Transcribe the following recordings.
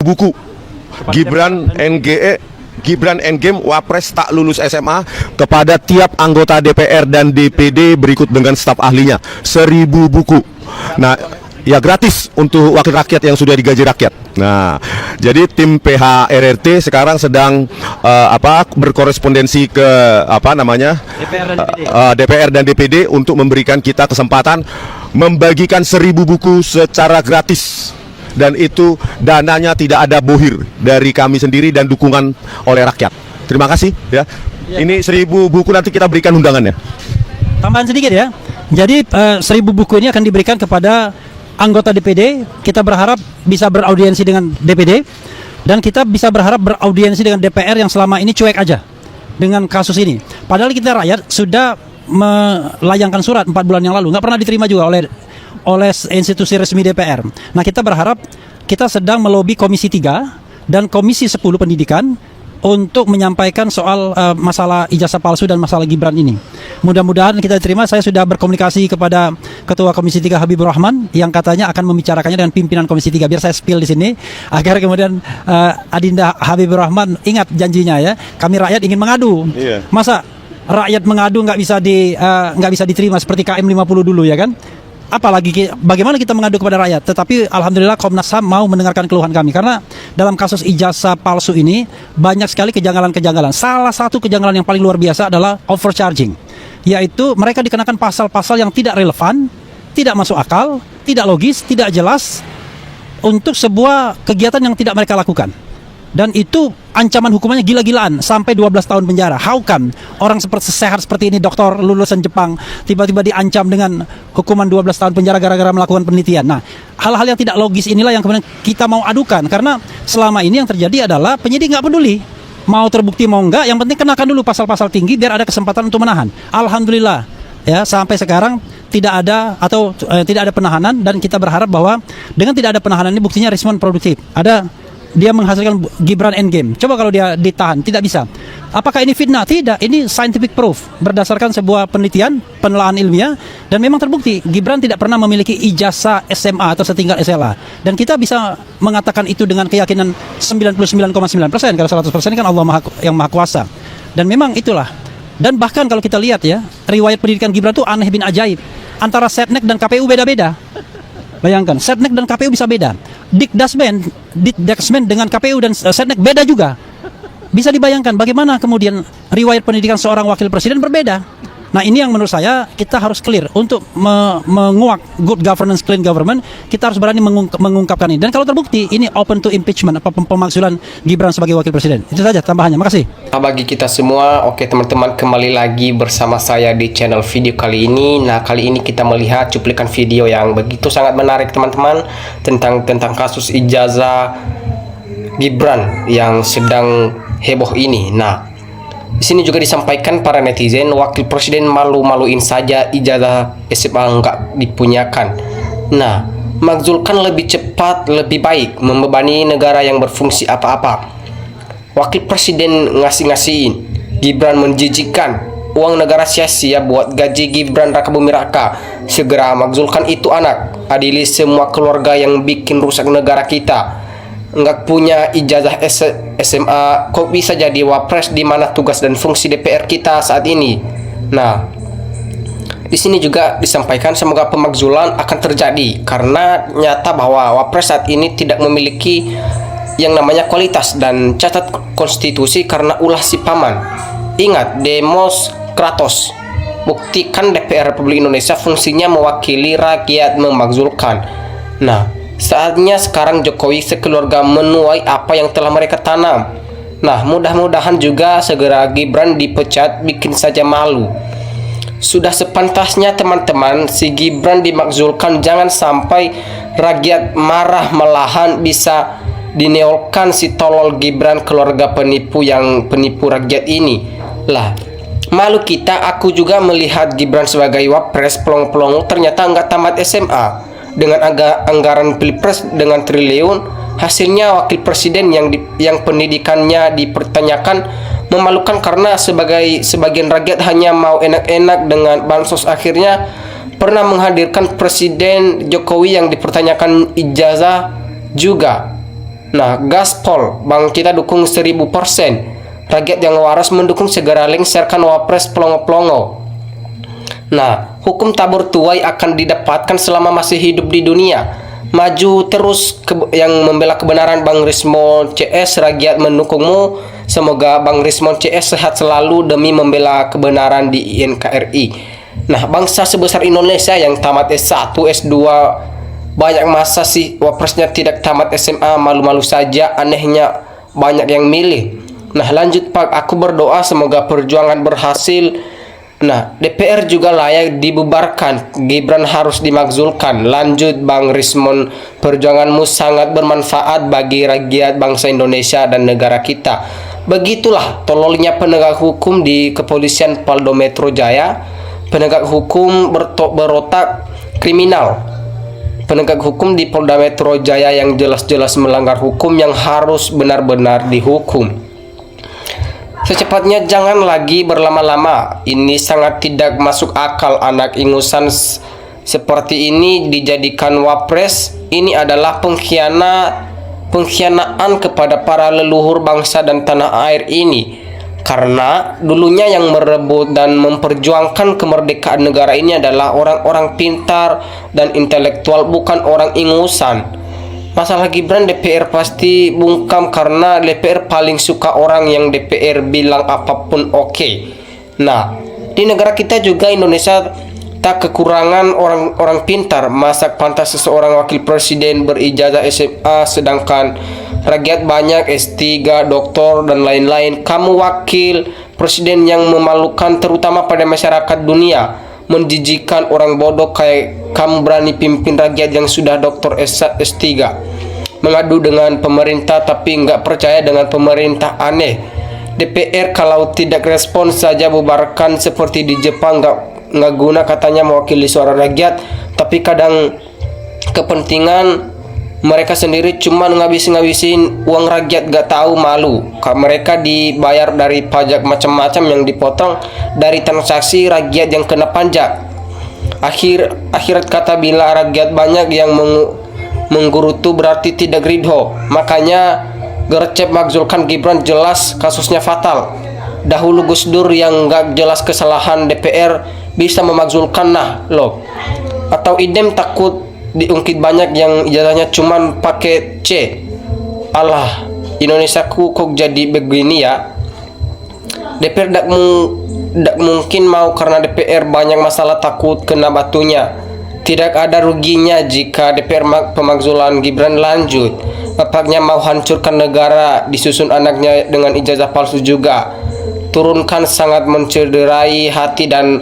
buku Gibran NGE Gibran Endgame Wapres tak lulus SMA kepada tiap anggota DPR dan DPD berikut dengan staf ahlinya 1000 buku. Nah, ya gratis untuk wakil rakyat yang sudah digaji rakyat. Nah, jadi tim PHRRT sekarang sedang berkorespondensi ke DPR dan DPD untuk memberikan kita kesempatan membagikan 1000 buku secara gratis. Dan itu dananya tidak ada bohir dari kami sendiri dan dukungan oleh rakyat. Terima kasih ya. Ini 1000 buku nanti kita berikan undangannya. Tambahan sedikit ya. Jadi 1000 buku ini akan diberikan kepada anggota DPD. Kita berharap bisa beraudiensi dengan DPD dan kita bisa berharap beraudiensi dengan DPR yang selama ini cuek aja dengan kasus ini. Padahal kita rakyat sudah melayangkan surat 4 bulan yang lalu, nggak pernah diterima juga oleh institusi resmi DPR. Nah, kita berharap kita sedang melobi Komisi 3 dan Komisi 10 Pendidikan untuk menyampaikan soal masalah ijazah palsu dan masalah Gibran ini. Mudah-mudahan kita diterima. Saya sudah berkomunikasi kepada Ketua Komisi 3 Habibur Rahman yang katanya akan membicarakannya dengan pimpinan Komisi 3. Biar saya spill di sini agar kemudian Adinda Habibur Rahman ingat janjinya ya. Kami rakyat ingin mengadu. Iya. Masa rakyat mengadu nggak bisa diterima seperti KM 50 dulu ya kan? Apalagi bagaimana kita mengadu kepada rakyat. Tetapi alhamdulillah Komnas HAM mau mendengarkan keluhan kami. Karena dalam kasus ijazah palsu ini banyak sekali kejanggalan-kejanggalan. Salah satu kejanggalan yang paling luar biasa adalah overcharging. Yaitu mereka dikenakan pasal-pasal yang tidak relevan, tidak masuk akal, tidak logis, tidak jelas untuk sebuah kegiatan yang tidak mereka lakukan. Dan itu ancaman hukumannya gila-gilaan sampai 12 tahun penjara. How come orang sehat seperti ini, dokter lulusan Jepang, tiba-tiba diancam dengan hukuman 12 tahun penjara gara-gara melakukan penelitian. Nah, hal-hal yang tidak logis inilah yang kemudian kita mau adukan. Karena selama ini yang terjadi adalah penyidik nggak peduli mau terbukti mau enggak, yang penting kenakan dulu pasal-pasal tinggi biar ada kesempatan untuk menahan. Alhamdulillah ya, sampai sekarang tidak ada penahanan, dan kita berharap bahwa dengan tidak ada penahanan ini buktinya respon produktif. Dia menghasilkan Gibran Endgame. Coba kalau dia ditahan, tidak bisa. Apakah ini fitnah? Tidak, ini scientific proof berdasarkan sebuah penelitian, penelaahan ilmiah, dan memang terbukti Gibran tidak pernah memiliki ijazah SMA atau setingkat SLA. Dan kita bisa mengatakan itu dengan keyakinan 99,9%, karena 100% kan Allah yang Maha Kuasa. Dan memang itulah. Dan bahkan kalau kita lihat ya, riwayat pendidikan Gibran itu aneh bin ajaib. Antara Setnek dan KPU beda-beda. Bayangkan, Setnek dan KPU bisa beda. Dikdasmen dengan KPU dan Setnek beda juga. Bisa dibayangkan bagaimana kemudian riwayat pendidikan seorang wakil presiden berbeda. Nah, ini yang menurut saya kita harus clear. Untuk menguak good governance, clean government, kita harus berani mengungkapkan ini. Dan kalau terbukti, ini open to impeachment, pemakzulan Gibran sebagai wakil presiden. Itu saja tambahannya, makasih. Bagi kita semua, oke teman-teman, kembali lagi bersama saya di channel video kali ini. Nah, kali ini kita melihat cuplikan video yang begitu sangat menarik teman-teman, tentang kasus ijazah Gibran yang sedang heboh ini. Nah, di sini juga disampaikan para netizen, wakil presiden malu-maluin saja ijazah SMA enggak dipunyakan. Nah, makzulkan lebih cepat, lebih baik, membebani negara yang berfungsi apa-apa. Wakil presiden ngasih-ngasihin, Gibran menjijikkan, uang negara sia-sia buat gaji Gibran Raka Bumi Raka. Segera makzulkan itu anak, adili semua keluarga yang bikin rusak negara kita. Enggak punya ijazah SMA, kok bisa jadi wapres? Di mana tugas dan fungsi DPR kita saat ini? Nah, di sini juga disampaikan semoga pemakzulan akan terjadi karena nyata bahwa wapres saat ini tidak memiliki yang namanya kualitas dan catat konstitusi karena ulah si paman. Ingat, demos Kratos. Buktikan DPR Republik Indonesia fungsinya mewakili rakyat, memakzulkan. Nah, saatnya sekarang Jokowi sekeluarga menuai apa yang telah mereka tanam. Nah, mudah-mudahan juga segera Gibran dipecat, bikin saja malu. Sudah sepantasnya teman-teman si Gibran dimakzulkan, jangan sampai rakyat marah, malahan bisa dineolkan si tolol Gibran, keluarga penipu yang penipu rakyat ini. Lah, malu kita. Aku juga melihat Gibran sebagai wapres pelong-pelong ternyata nggak tamat SMA. Dengan anggaran pilpres dengan triliun, hasilnya wakil presiden yang pendidikannya dipertanyakan. Memalukan karena sebagian rakyat hanya mau enak-enak dengan bansos. Akhirnya pernah menghadirkan Presiden Jokowi yang dipertanyakan ijazah juga. Nah, gaspol, bang kita dukung 1000%. Rakyat yang waras mendukung segera lengserkan wapres pelongo-pelongo. Nah, hukum tabur tuai akan didapatkan selama masih hidup di dunia. Maju terus yang membela kebenaran Bang Rismon CS, rakyat mendukungmu. Semoga Bang Rismon CS sehat selalu demi membela kebenaran di NKRI. Nah, bangsa sebesar Indonesia yang tamat S1, S2, banyak masa sih wapresnya tidak tamat SMA, malu-malu saja, anehnya banyak yang milih. Nah, lanjut Pak, aku berdoa semoga perjuangan berhasil. Nah, DPR juga layak dibubarkan, Gibran harus dimakzulkan. Lanjut Bang Rismon, perjuanganmu sangat bermanfaat bagi rakyat bangsa Indonesia dan negara kita. Begitulah tololnya penegak hukum di Kepolisian Polda Metro Jaya. Penegak hukum berotak kriminal. Penegak hukum di Polda Metro Jaya yang jelas-jelas melanggar hukum yang harus benar-benar dihukum. Secepatnya jangan lagi berlama-lama. Ini sangat tidak masuk akal anak ingusan seperti ini dijadikan wapres. Ini adalah pengkhianaan kepada para leluhur bangsa dan tanah air ini. Karena dulunya yang merebut dan memperjuangkan kemerdekaan negara ini adalah orang-orang pintar dan intelektual, bukan orang ingusan. Masalah Gibran DPR pasti bungkam karena DPR paling suka orang yang DPR bilang apapun oke. Nah, di negara kita juga Indonesia tak kekurangan orang-orang pintar. Masa pantas seseorang wakil presiden berijazah SMA sedangkan rakyat banyak S3, doktor dan lain-lain. Kamu wakil presiden yang memalukan terutama pada masyarakat dunia. Menjijikan, orang bodoh kayak kamu berani pimpin rakyat yang sudah doktor S3, mengadu dengan pemerintah tapi nggak percaya dengan pemerintah. Aneh. DPR kalau tidak respon saja bubarkan seperti di Jepang. Nggak guna katanya mewakili suara rakyat, tapi kadang kepentingan mereka sendiri cuma ngabisin uang rakyat, gak tahu malu. Mereka dibayar dari pajak macam-macam yang dipotong dari transaksi rakyat yang kena pajak. Akhirat kata bila rakyat banyak yang menggerutu berarti tidak ridho. Makanya gercep makzulkan Gibran, jelas kasusnya fatal. Dahulu Gus Dur yang gak jelas kesalahan DPR bisa memakzulkan loh. Atau idem takut diungkit banyak yang ijazahnya cuman pakai C. Alah, Indonesiaku kok jadi begini ya. DPR tak mungkin mau karena DPR banyak masalah takut kena batunya. Tidak ada ruginya jika DPR pemakzulan Gibran lanjut. Bapaknya mau hancurkan negara, disusun anaknya dengan ijazah palsu juga. Turunkan sangat mencederai hati dan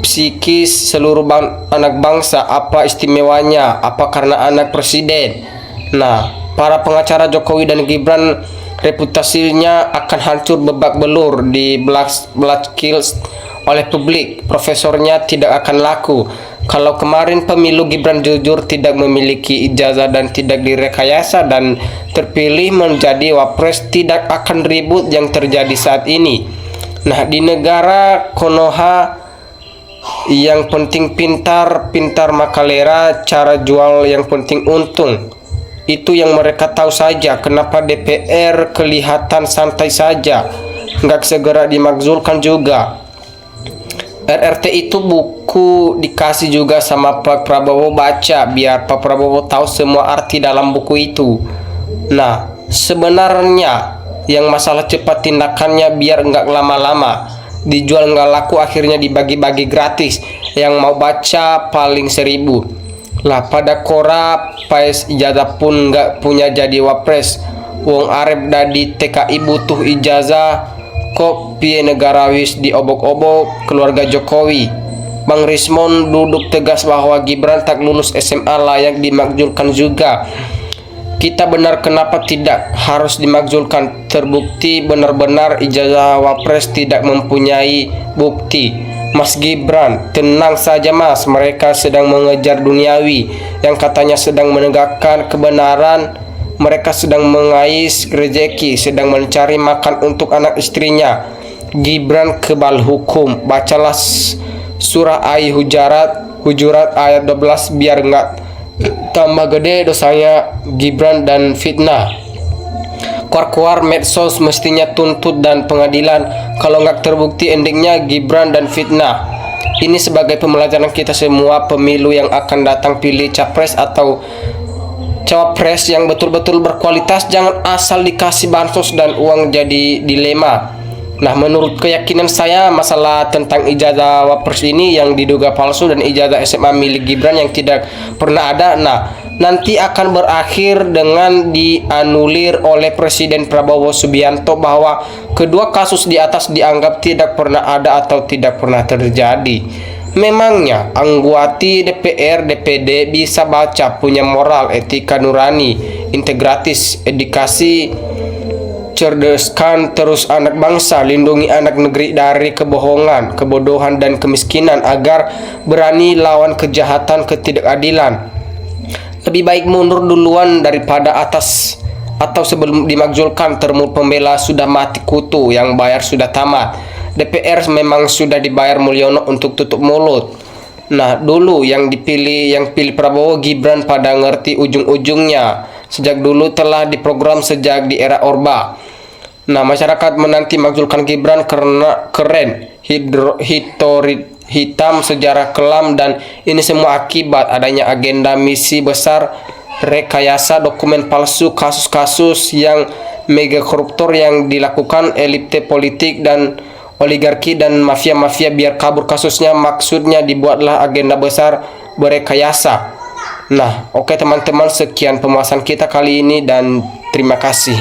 psikis seluruh anak bangsa. Apa istimewanya? Apa karena anak presiden? Nah, para pengacara Jokowi dan Gibran reputasinya akan hancur babak belur di blackmail oleh publik. Profesornya tidak akan laku. Kalau kemarin pemilu Gibran jujur tidak memiliki ijazah dan tidak direkayasa dan terpilih menjadi wapres, tidak akan ribut yang terjadi saat ini. Nah, di negara Konoha yang penting pintar makalera, cara jual yang penting untung. Itu yang mereka tahu saja. Kenapa DPR kelihatan santai saja, nggak segera dimakzulkan juga. RRT itu buku dikasih juga sama Pak Prabowo, baca biar Pak Prabowo tahu semua arti dalam buku itu. Nah, sebenarnya yang masalah cepat tindakannya biar nggak lama-lama. Dijual nggak laku akhirnya dibagi-bagi gratis. Yang mau baca paling 1000 lah. Pada korap pais ijazah pun nggak punya jadi wapres. Wong arep dadi TKI butuh ijazah. Kok piye negara wis diobok-obok keluarga Jokowi. Bang Rismon duduk tegas bahwa Gibran tak lulus SMA layak dimakzulkan juga. Kita benar, kenapa tidak harus dimakzulkan? Terbukti benar-benar ijazah wapres tidak mempunyai bukti. Mas Gibran, tenang saja mas, mereka sedang mengejar duniawi yang katanya sedang menegakkan kebenaran. Mereka sedang mengais rezeki, sedang mencari makan untuk anak istrinya. Gibran kebal hukum. Bacalah surah Hujurat ayat 12 biar tambah gede dosanya Gibran dan fitnah. Keluar medsos mestinya tuntut dan pengadilan. Kalau nggak terbukti endingnya Gibran dan fitnah. Ini sebagai pembelajaran kita semua, pemilu yang akan datang pilih capres atau cawapres yang betul-betul berkualitas, jangan asal dikasih bansos dan uang jadi dilema. Nah, menurut keyakinan saya, masalah tentang ijazah wapres ini yang diduga palsu dan ijazah SMA milik Gibran yang tidak pernah ada, nah nanti akan berakhir dengan dianulir oleh Presiden Prabowo Subianto bahwa kedua kasus di atas dianggap tidak pernah ada atau tidak pernah terjadi. Memangnya anggota DPR DPD bisa baca, punya moral, etika nurani, integratis, edukasi, cerdaskan terus anak bangsa, lindungi anak negeri dari kebohongan, kebodohan dan kemiskinan agar berani lawan kejahatan, ketidakadilan. Lebih baik mundur duluan daripada atas, atau sebelum dimakzulkan termut pembela sudah mati kutu, yang bayar sudah tamat. DPR memang sudah dibayar Mulyono untuk tutup mulut. Nah, dulu yang pilih Prabowo Gibran pada ngerti ujung-ujungnya. Sejak dulu telah diprogram sejak di era Orba. Nah, masyarakat menanti makzulkan Gibran karena keren, hitam, sejarah kelam, dan ini semua akibat adanya agenda misi besar, rekayasa, dokumen palsu, kasus-kasus yang mega koruptor yang dilakukan elit politik dan oligarki dan mafia-mafia biar kabur kasusnya. Maksudnya dibuatlah agenda besar berekayasa. Nah, oke teman-teman, sekian pembahasan kita kali ini dan terima kasih.